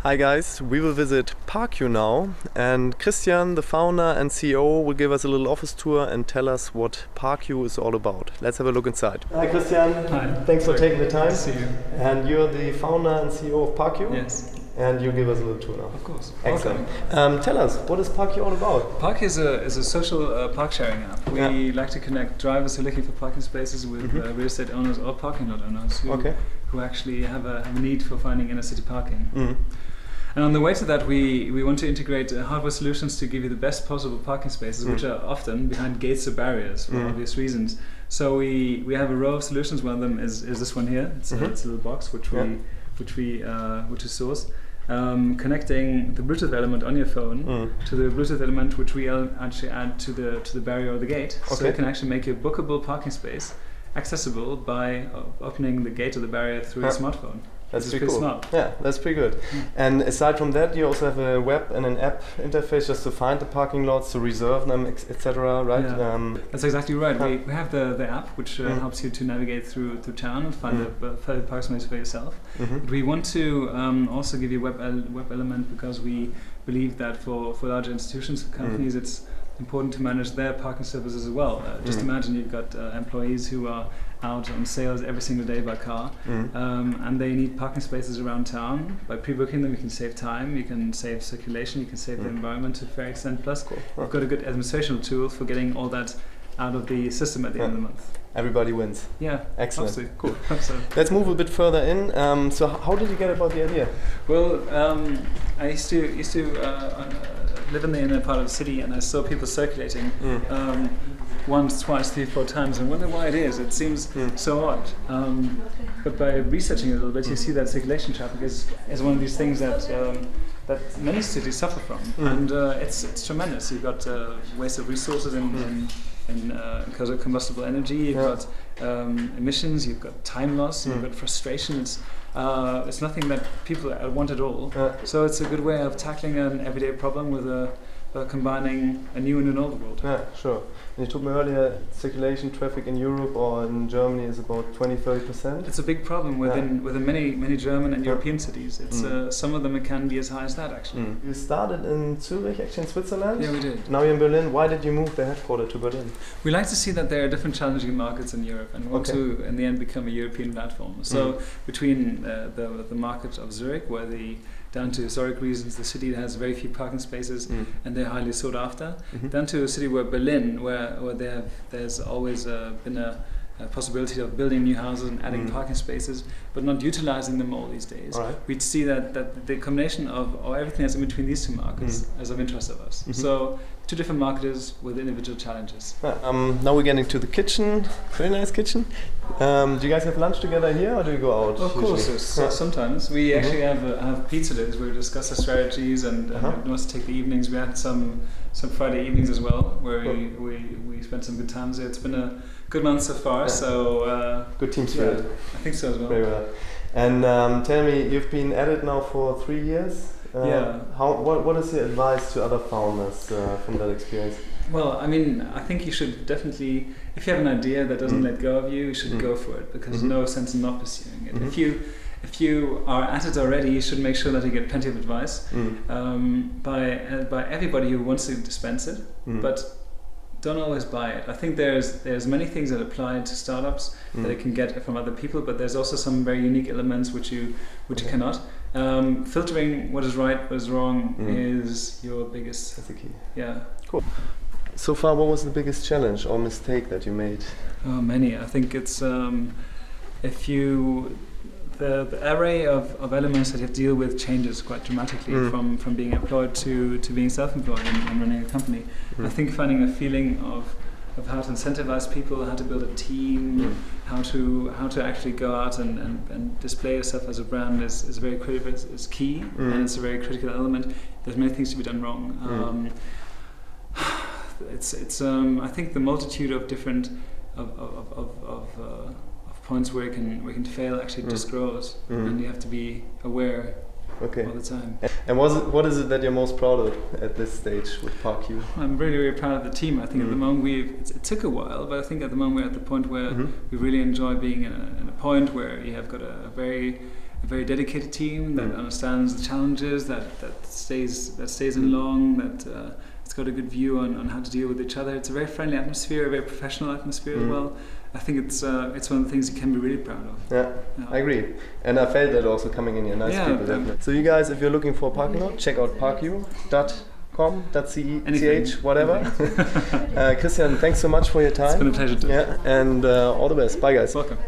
Hi guys, we will visit Parku now, and Christian, the founder and CEO, will give us a little office tour and tell us what Parku is all about. Let's have a look inside. Hi Christian, Hi. Thanks for taking the time. Good to see you. And you're the founder and CEO of Parku? Yes. And you give us a little tour now. Of course. Excellent. Tell us, what is Parku all about? Park is a social park sharing app. We like to connect drivers who are looking for parking spaces with real estate owners or parking lot owners who actually have a need for finding inner city parking. And on the way to that, we want to integrate hardware solutions to give you the best possible parking spaces, which are often behind gates or barriers for obvious reasons. So we have a row of solutions. One of them is this one here. It's a little box which we source. Connecting the Bluetooth element on your phone to the Bluetooth element which we actually add to the barrier or the gate, so you can actually make your bookable parking space accessible by opening the gate or the barrier through your smartphone. That's pretty cool. Smart. Yeah, that's pretty good. And aside from that, you also have a web and an app interface just to find the parking lots, to reserve them, etc. Right? Yeah. That's exactly right. We have the app which helps you to navigate through town and find the parking space for yourself. But we want to also give you a web element because we believe that for larger institutions, for companies, it's important to manage their parking services as well. Just imagine you've got employees who are out on sales every single day by car, and they need parking spaces around town. By pre-booking them, you can save time, you can save circulation, you can save the environment to a fair extent. Plus, we've got a good administrational tool for getting all that out of the system at the end of the month. Everybody wins. Yeah, excellent. Absolutely. Cool. So let's move a bit further in. So how did you get about the idea? Well, I used to live in the inner part of the city, and I saw people circulating once, twice, 3, 4 times, and wonder why it is. It seems so odd. But by researching it a little bit, you see that circulation traffic is one of these things that many cities suffer from, and it's tremendous. You've got waste of resources because of combustible energy. You've got emissions. You've got time loss. You've got frustration. It's nothing that people want at all. So it's a good way of tackling an everyday problem with combining a new and an old world. Yeah, sure. And you told me earlier, circulation traffic in Europe or in Germany is about 20-30%. It's a big problem within many German and European cities. It's some of them it can be as high as that actually. You started in Zurich, actually in Switzerland. Yeah, we did. Now you're in Berlin. Why did you move the headquarters to Berlin? We like to see that there are different challenging markets in Europe, and we want to, in the end, become a European platform. So between the market of Zurich, where down to historic reasons, the city has very few parking spaces and they're highly sought after. Down to a city where Berlin, where there's always been a possibility of building new houses and adding parking spaces, but not utilizing them all these days. We'd see that the combination of everything that's in between these two markets is of interest of us. So two different markets with individual challenges. Now we're getting to the kitchen. Very nice kitchen. Do you guys have lunch together here, or do you go out? Of course, sometimes we actually have pizza days where we discuss the strategies and we must take the evenings. We had some Friday evenings as well, where we spent some good times there. It's been a good month so far. So good team spirit. I think so as well. Very well. And tell me, you've been at it now for 3 years. What is your advice to other founders from that experience? Well, I mean, I think you should definitely, if you have an idea that doesn't let go of you should go for it, because there's no sense in not pursuing it. If you are at it already, you should make sure that you get plenty of advice by everybody who wants to dispense it, but don't always buy it. I think there's many things that apply to startups that you can get from other people, but there's also some very unique elements which you cannot. Filtering what is right, what is wrong is your biggest. That's the key. Yeah. Cool. So far, what was the biggest challenge or mistake that you made? Oh, many. I think it's the array of elements that you have to deal with changes quite dramatically from being employed to being self-employed and running a company. I think finding a feeling of how to incentivize people, how to build a team, how to actually go out and display yourself as a brand is very critical. It's key, and it's a very critical element. There's many things to be done wrong. It's I think the multitude of different points where we can fail actually just grows, and you have to be aware all the time. And what is it that you're most proud of at this stage with Parku? I'm really, really proud of the team. I think at the moment it took a while, but I think at the moment we're at the point where we really enjoy being in a point where you have got a very a very dedicated team that understands the challenges, that stays in long, that it's got a good view on how to deal with each other. It's a very friendly atmosphere, a very professional atmosphere as well. I think it's one of the things you can be really proud of. Yeah, I agree. And I felt that also coming in here. Nice people, definitely. So you guys, if you're looking for a parking lot, check out parku.com.ch, whatever. Christian, thanks so much for your time. It's been a pleasure. Yeah, and all the best. Bye, guys. Welcome.